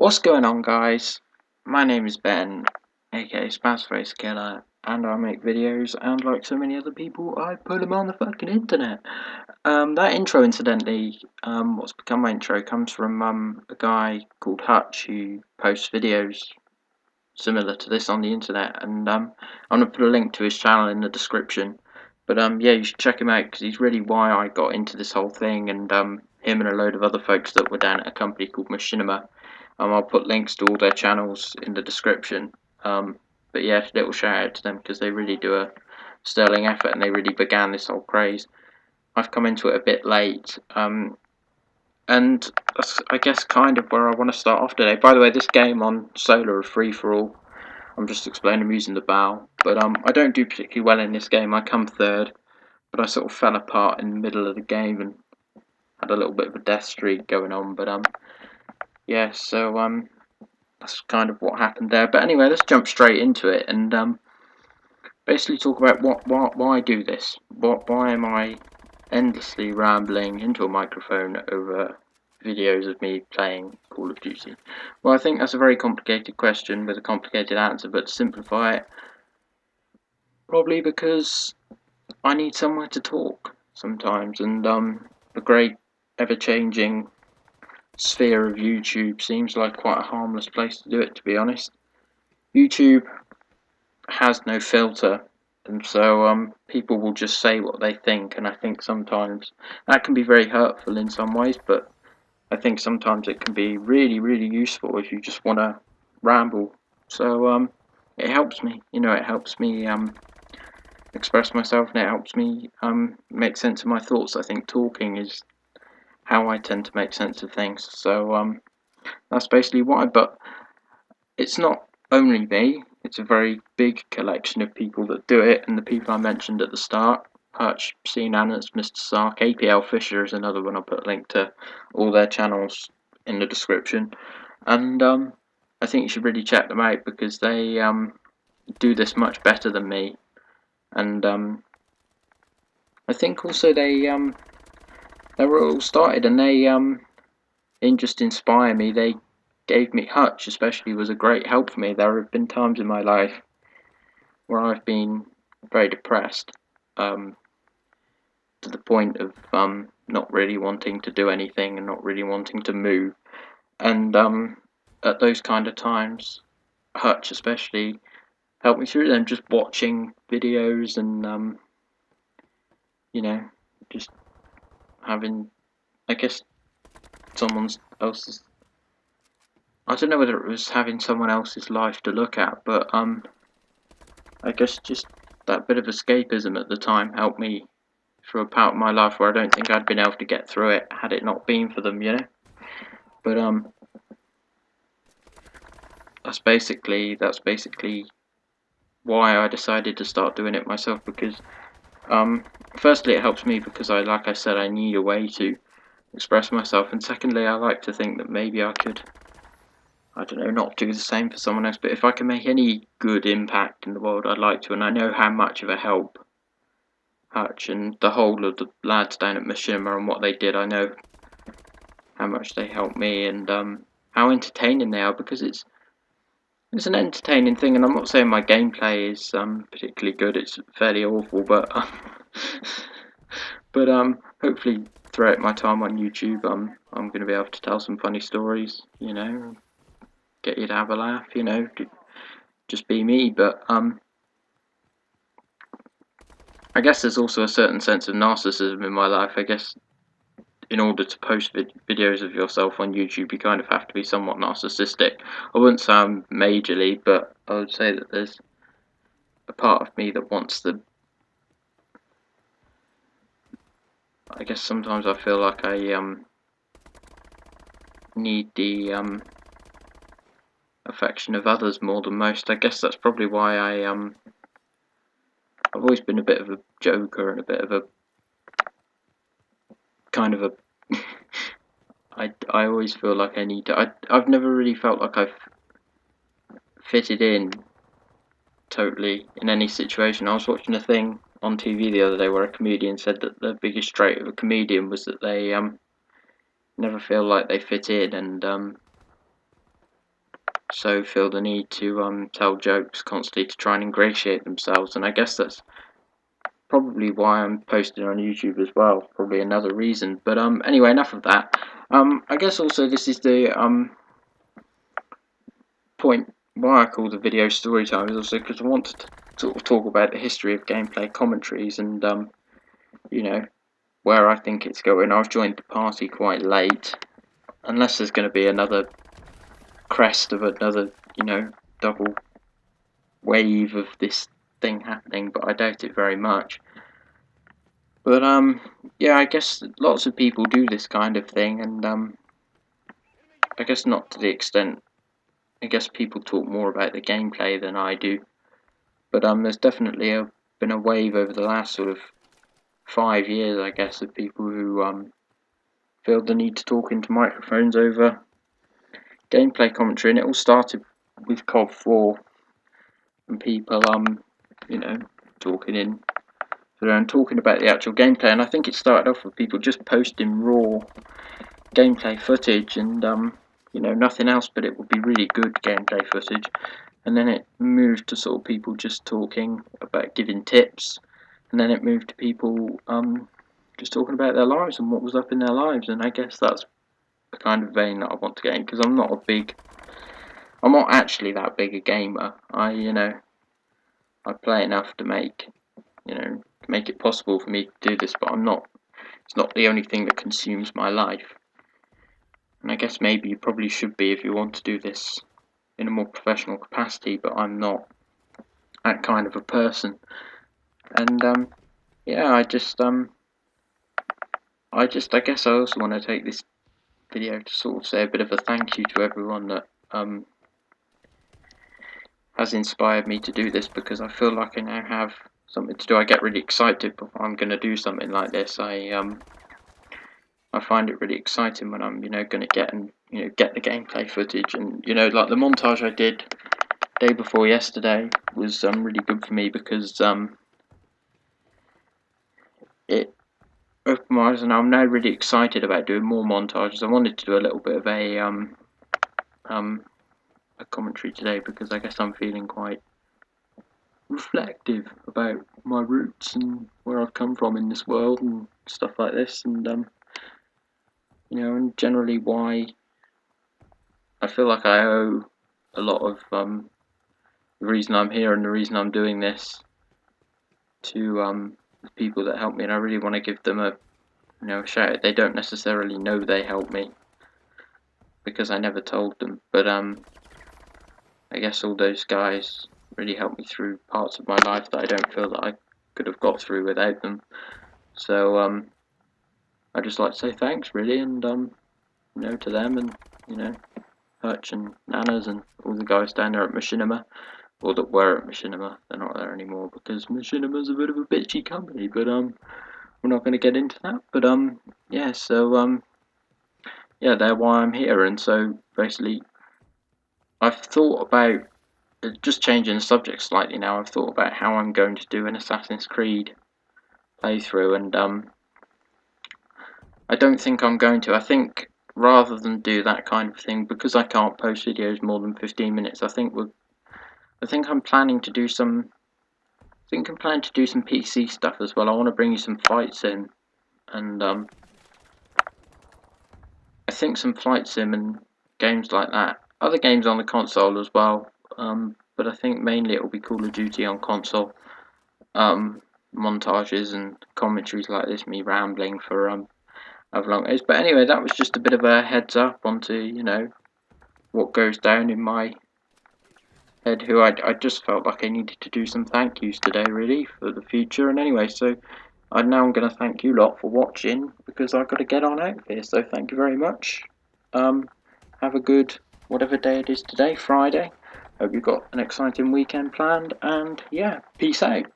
What's going on, guys? My name is Ben, aka Spazfacekillah, and I make videos, and like so many other people, I put them on the fucking internet. That intro, incidentally, what's become my intro, comes from a guy called Hutch who posts videos similar to this on the internet, and I'm gonna put a link to his channel in the description. But yeah, you should check him out because he's really why I got into this whole thing, and him and a load of other folks that were down at a company called Machinima. I'll put links to all their channels in the description. But yeah, little shout out to them because they really do a sterling effort and they really began this whole craze. I've come into it a bit late, and that's, I guess, kind of where I want to start off today. By the way, this game on Solar is free for all. I'm just explaining I'm using the bow, but I don't do particularly well in this game. I come third, but I sort of fell apart in the middle of the game and had a little bit of a death streak going on. But yeah, so that's kind of what happened there. But anyway, let's jump straight into it and basically talk about why I do this. Why am I endlessly rambling into a microphone over videos of me playing Call of Duty? Well, I think that's a very complicated question with a complicated answer, but to simplify it, probably because I need somewhere to talk sometimes, and the great ever-changing sphere of YouTube seems like quite a harmless place to do it, to be honest. YouTube has no filter, and so people will just say what they think, and I think sometimes that can be very hurtful in some ways, but I think sometimes it can be really, really useful if you just want to ramble. So it helps me, it helps me express myself, and it helps me make sense of my thoughts. I think talking is how I tend to make sense of things. So that's basically why. But it's not only me. It's a very big collection of people that do it, and the people I mentioned at the start: Hutch, Seananners, Mr. Sark, aplfisher is another one. I'll put a link to all their channels in the description, and I think you should really check them out because they do this much better than me, and I think also they were all started, and they just inspire me. They gave me, Hutch especially was a great help for me. There have been times in my life where I've been very depressed, to the point of not really wanting to do anything and not really wanting to move. And at those kind of times, Hutch especially helped me through them, just watching videos and just having, I guess, someone else's, I don't know whether it was having someone else's life to look at, but I guess just that bit of escapism at the time helped me through a part of my life where I don't think I'd been able to get through it had it not been for them, But that's basically why I decided to start doing it myself, because firstly it helps me because like I said, I need a way to express myself, and secondly I like to think that maybe I could, I don't know, not do the same for someone else, but if I can make any good impact in the world, I'd like to, and I know how much of a help Hutch and the whole of the lads down at Machinima and what they did, I know how much they helped me, and how entertaining they are, because it's an entertaining thing, and I'm not saying my gameplay is particularly good, it's fairly awful, but but hopefully throughout my time on YouTube, I'm going to be able to tell some funny stories, get you to have a laugh, just be me. But I guess there's also a certain sense of narcissism in my life. I guess in order to post videos of yourself on YouTube, you kind of have to be somewhat narcissistic. I wouldn't say I'm majorly, but I would say that there's a part of me that wants the, I guess sometimes I feel like I need the affection of others more than most. I guess that's probably why I've always been a bit of a joker and a bit of a kind of a I always feel like I need to, I've never really felt like I've fitted in totally in any situation. I was watching a thing on TV the other day where a comedian said that the biggest trait of a comedian was that they never feel like they fit in, and so feel the need to tell jokes constantly to try and ingratiate themselves, and I guess that's probably why I'm posting on YouTube as well. Probably another reason. But anyway, enough of that. I guess also this is the point why I call the video story time is also because I wanted to sort of talk about the history of gameplay commentaries and you know, where I think it's going. I've joined the party quite late, unless there's going to be another crest of another, double wave of this thing happening, but I doubt it very much. But yeah, I guess lots of people do this kind of thing, and I guess not to the extent. I guess people talk more about the gameplay than I do, but there's definitely been a wave over the last sort of 5 years, I guess, of people who feel the need to talk into microphones over gameplay commentary, and it all started with COD 4 and people talking about the actual gameplay. And I think it started off with people just posting raw gameplay footage and nothing else, but it would be really good gameplay footage. And then it moved to sort of people just talking about giving tips, and then it moved to people just talking about their lives and what was up in their lives. And I guess that's the kind of vein that I want to get in, because I'm not actually that big a gamer. I play enough to make it possible for me to do this, but it's not the only thing that consumes my life. And I guess maybe you probably should be if you want to do this in a more professional capacity, but I'm not that kind of a person. And yeah, I guess I also want to take this video to sort of say a bit of a thank you to everyone that has inspired me to do this, because I feel like I now have something to do. I get really excited before I'm going to do something like this. I find it really exciting when I'm going to get the gameplay footage, and like the montage I did day before yesterday was really good for me, because it opened my eyes, and I'm now really excited about doing more montages. I wanted to do a little bit of a commentary today, because I guess I'm feeling quite reflective about my roots and where I've come from in this world and stuff like this, and and generally why I feel like I owe a lot of the reason I'm here and the reason I'm doing this to the people that helped me, and I really want to give them a shout out. They don't necessarily know they helped me, because I never told them, but I guess all those guys really helped me through parts of my life that I don't feel that I could have got through without them. So I'd just like to say thanks, really, and to them, and Hutch and Seananners and all the guys down there at Machinima, or that were at Machinima. They're not there anymore, because Machinima's a bit of a bitchy company, but we're not going to get into that. But yeah, so yeah, they're why I'm here. And so basically I've thought about just changing the subject slightly now. I've thought about how I'm going to do an Assassin's Creed playthrough, and I don't think I'm going to. I think rather than do that kind of thing, because I can't post videos more than 15 minutes, I think I'm planning to do some PC stuff as well. I want to bring you some flight sim, and I think some flight sim and games like that. Other games on the console as well, but I think mainly it will be Call of Duty on console. Montages and commentaries like this, me rambling for however long it is. But anyway, that was just a bit of a heads up onto what goes down in my head. Who I just felt like I needed to do some thank yous today, really, for the future. And anyway, so I'm going to thank you lot for watching, because I've got to get on out here. So thank you very much. Have a good whatever day it is today, Friday. Hope you've got an exciting weekend planned, and yeah, peace out.